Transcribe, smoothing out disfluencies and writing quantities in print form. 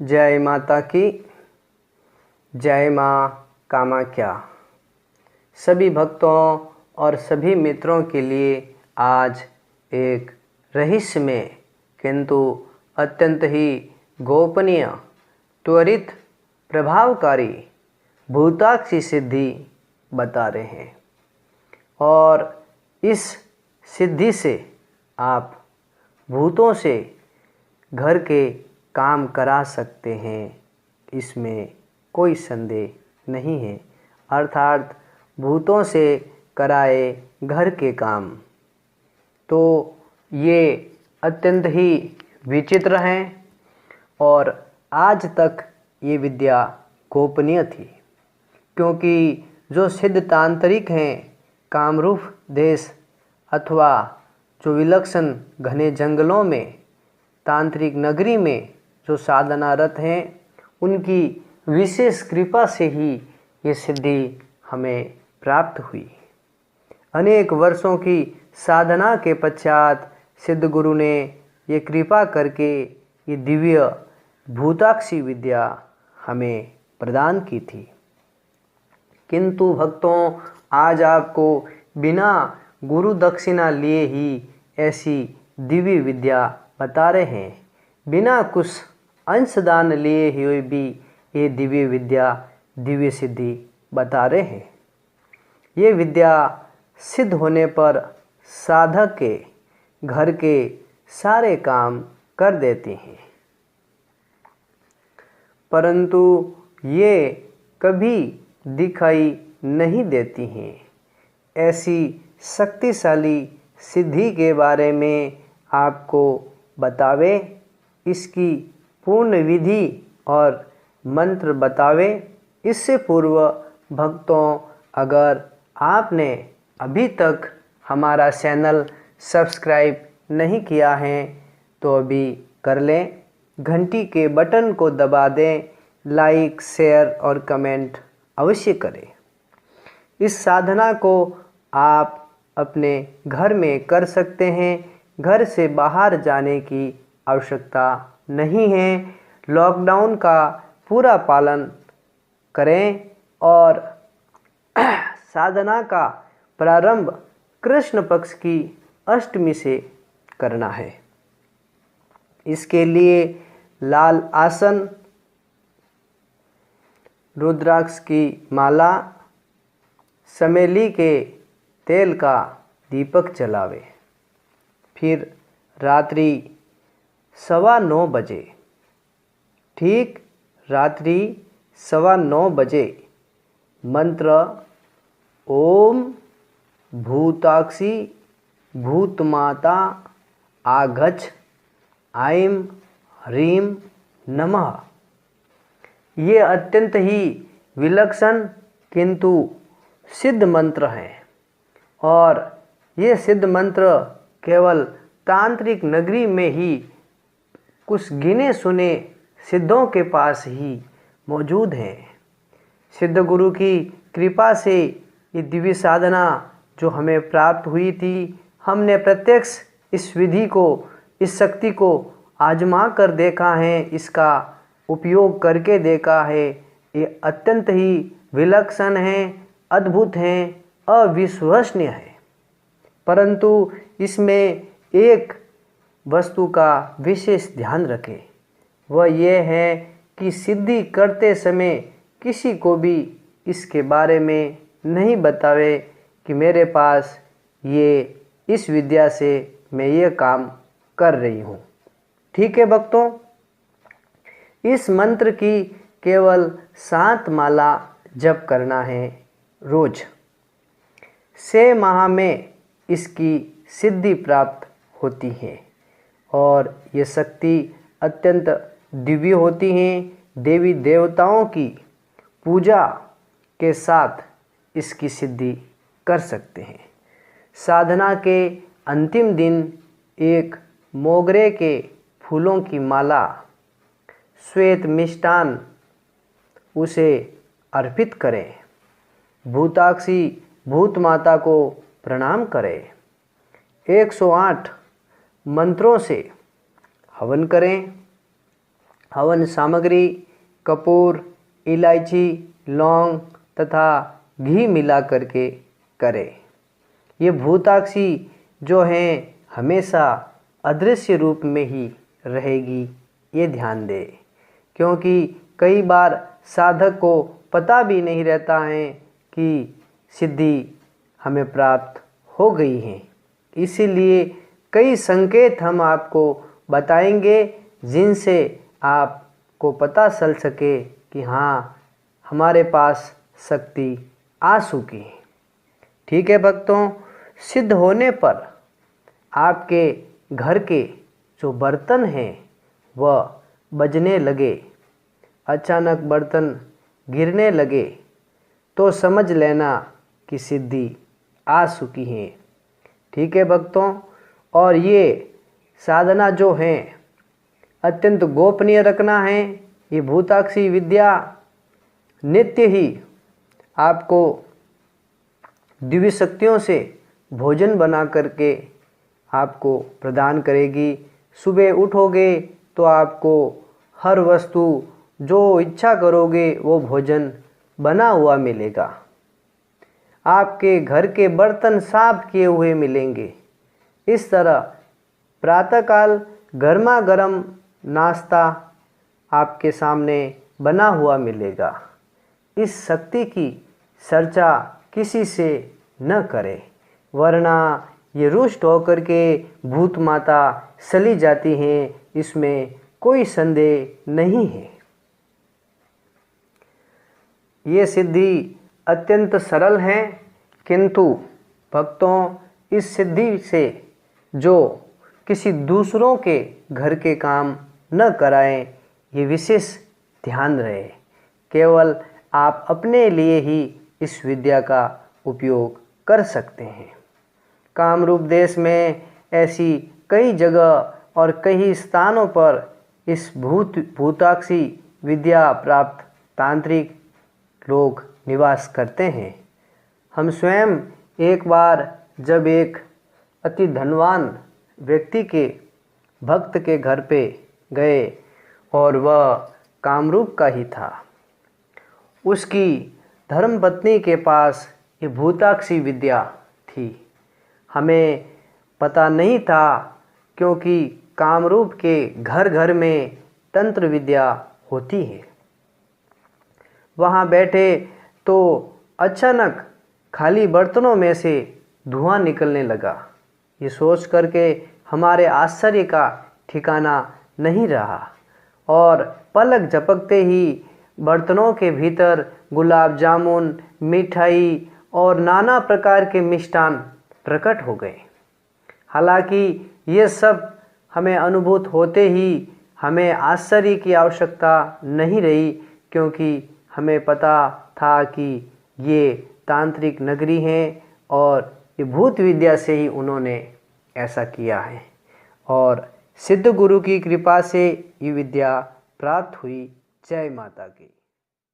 जय माता की। जय माँ कामाख्या। सभी भक्तों और सभी मित्रों के लिए आज एक रहस्यमय किंतु अत्यंत ही गोपनीय, त्वरित, प्रभावकारी भूताक्षी सिद्धि बता रहे हैं। और इस सिद्धि से आप भूतों से घर के काम करा सकते हैं, इसमें कोई संदेह नहीं है। अर्थात भूतों से कराए घर के काम। तो ये अत्यंत ही विचित्र हैं और आज तक ये विद्या गोपनीय थी, क्योंकि जो सिद्ध तांत्रिक हैं कामरूप देश अथवा जो विलक्षण घने जंगलों में तांत्रिक नगरी में जो साधनारत हैं, उनकी विशेष कृपा से ही ये सिद्धि हमें प्राप्त हुई। अनेक वर्षों की साधना के पश्चात सिद्ध गुरु ने ये कृपा करके ये दिव्य भूताक्षी विद्या हमें प्रदान की थी। किंतु भक्तों, आज आपको बिना गुरु दक्षिणा लिए ही ऐसी दिव्य विद्या बता रहे हैं। बिना कुछ अंशदान लिए हुए भी ये दिव्य विद्या, दिव्य सिद्धि बता रहे हैं। ये विद्या सिद्ध होने पर साधक के घर के सारे काम कर देती हैं, परंतु ये कभी दिखाई नहीं देती हैं। ऐसी शक्तिशाली सिद्धि के बारे में आपको बतावे, इसकी पूर्ण विधि और मंत्र बतावे। इससे पूर्व भक्तों, अगर आपने अभी तक हमारा चैनल सब्सक्राइब नहीं किया है तो अभी कर लें। घंटी के बटन को दबा दें। लाइक, शेयर और कमेंट अवश्य करें। इस साधना को आप अपने घर में कर सकते हैं। घर से बाहर जाने की आवश्यकता नहीं है। लॉकडाउन का पूरा पालन करें और साधना का प्रारंभ कृष्ण पक्ष की अष्टमी से करना है। इसके लिए लाल आसन, रुद्राक्ष की माला, चमेली के तेल का दीपक जलावे। फिर रात्रि 9:15 बजे, ठीक रात्रि 9:15 बजे मंत्र ओम भूताक्षी भूतमाता आगच्छ ऐं ह्रीं नमः। ये अत्यंत ही विलक्षण किंतु सिद्ध मंत्र हैं और ये सिद्ध मंत्र केवल तांत्रिक नगरी में ही कुछ गिने सुने सिद्धों के पास ही मौजूद हैं। सिद्ध गुरु की कृपा से ये दिव्य साधना जो हमें प्राप्त हुई थी, हमने प्रत्यक्ष इस विधि को, इस शक्ति को आजमा कर देखा है, इसका उपयोग करके देखा है। ये अत्यंत ही विलक्षण हैं, अद्भुत हैं, अविश्वसनीय है। परंतु इसमें एक वस्तु का विशेष ध्यान रखें, वह यह है कि सिद्धि करते समय किसी को भी इसके बारे में नहीं बतावे कि मेरे पास ये इस विद्या से मैं ये काम कर रही हूँ। ठीक है भक्तों, इस मंत्र की केवल 7 माला जप करना है रोज। 6 माह में इसकी सिद्धि प्राप्त होती है और ये शक्ति अत्यंत दिव्य होती हैं। देवी देवताओं की पूजा के साथ इसकी सिद्धि कर सकते हैं। साधना के अंतिम दिन एक मोगरे के फूलों की माला, श्वेत मिष्टान उसे अर्पित करें। भूताक्षी भूत माता को प्रणाम करें। 108 मंत्रों से हवन करें। हवन सामग्री कपूर, इलायची, लौंग तथा घी मिला करके करें। ये भूताक्षी जो हैं हमेशा अदृश्य रूप में ही रहेगी, ये ध्यान दें, क्योंकि कई बार साधक को पता भी नहीं रहता है कि सिद्धि हमें प्राप्त हो गई है। इसीलिए कई संकेत हम आपको बताएंगे जिनसे आपको पता चल सके कि हाँ, हमारे पास शक्ति आ चुकी है। ठीक है भक्तों, सिद्ध होने पर आपके घर के जो बर्तन हैं वह बजने लगे, अचानक बर्तन गिरने लगे, तो समझ लेना कि सिद्धि आ चुकी है। ठीक है भक्तों, और ये साधना जो है अत्यंत गोपनीय रखना है। ये भूताक्षी विद्या नित्य ही आपको दिव्य शक्तियों से भोजन बना करके आपको प्रदान करेगी। सुबह उठोगे तो आपको हर वस्तु जो इच्छा करोगे वो भोजन बना हुआ मिलेगा। आपके घर के बर्तन साफ किए हुए मिलेंगे। इस तरह प्रातःकाल गर्मा गर्म नाश्ता आपके सामने बना हुआ मिलेगा। इस शक्ति की चर्चा किसी से न करें, वरना ये रुष्ट होकर के भूत माता चली जाती हैं, इसमें कोई संदेह नहीं है। ये सिद्धि अत्यंत सरल है, किंतु भक्तों इस सिद्धि से जो किसी दूसरों के घर के काम न कराएं, ये विशेष ध्यान रहे। केवल आप अपने लिए ही इस विद्या का उपयोग कर सकते हैं। कामरूप देश में ऐसी कई जगह और कई स्थानों पर इस भूताक्षी विद्या प्राप्त तांत्रिक लोग निवास करते हैं। हम स्वयं एक बार जब एक अति धनवान व्यक्ति के भक्त के घर पे गए और वह कामरूप का ही था, उसकी धर्मपत्नी के पास ये भूताक्षी विद्या थी। हमें पता नहीं था, क्योंकि कामरूप के घर घर में तंत्र विद्या होती है। वहाँ बैठे तो अचानक खाली बर्तनों में से धुआं निकलने लगा। ये सोच करके हमारे आश्चर्य का ठिकाना नहीं रहा, और पलक झपकते ही बर्तनों के भीतर गुलाब जामुन, मिठाई और नाना प्रकार के मिष्ठान प्रकट हो गए। हालांकि ये सब हमें अनुभूत होते ही हमें आश्चर्य की आवश्यकता नहीं रही, क्योंकि हमें पता था कि ये तांत्रिक नगरी है और ये भूत विद्या से ही उन्होंने ऐसा किया है, और सिद्ध गुरु की कृपा से ये विद्या प्राप्त हुई। जय माता की।